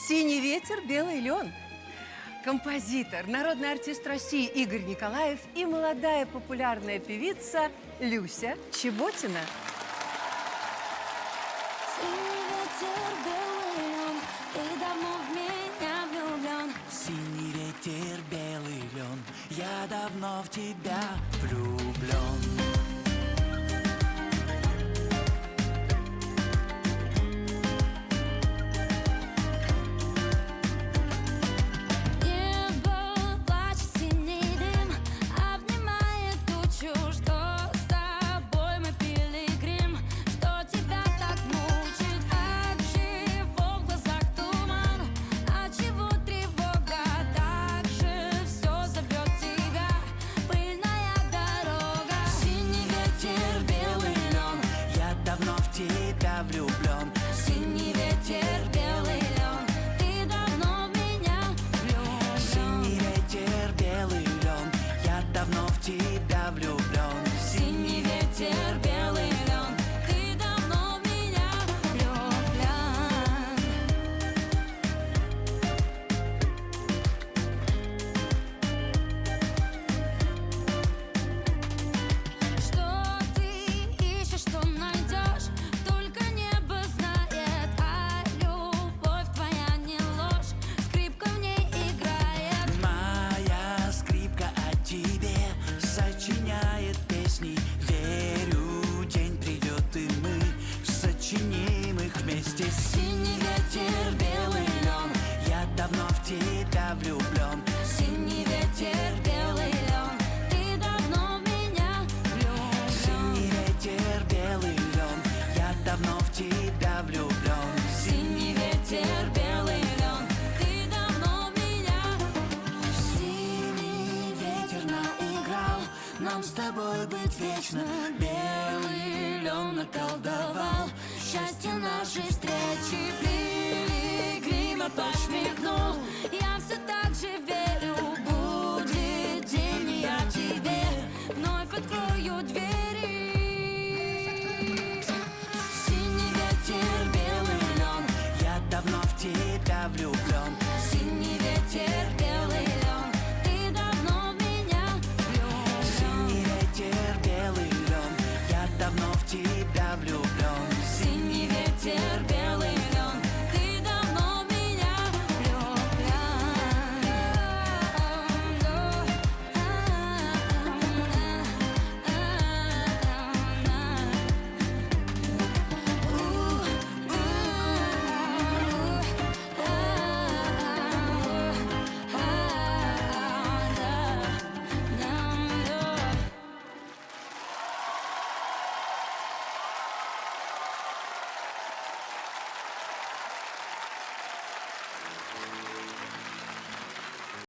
«Синий ветер, белый лен». Композитор, народный артист России Игорь Николаев и молодая популярная певица Люся Чеботина. Синий ветер, белый лен, ты давно в меня влюблен. Синий ветер, белый лен, я давно в тебя влюблен. Тебя влюблен. Синий ветер, белый лен, ты давно в меня влюблен. Синий ветер, белый лен, я давно в тебя влюблен. Синий ветер, белый лен, ты давно в меня влюблен. Что ты ищешь, что найдешь? Только небо знает, а любовь твоя не ложь. Скрипка в ней играет. Моя скрипка о тебе сочиняет песни. Верю, день придет, и мы сочиним их вместе. Синий ветер, белый лен, я давно в тебя влюблен. синий ветер, белый лен, ты давно в меня влюблен. Синий ветер, белый лен, я давно в тебя влюблен. Синий ветер, белый лен, ты давно в меня. Синий ветер наиграл нам с тобой быть вечно. Белый лен наколдовал счастье нашей встречи. Пилигрима подшмыгнул, я все так же верю. Будет день, и я тебе вновь открою двери. Синий ветер, белый лен, Я давно в тебя влюблен. синий ветер, белый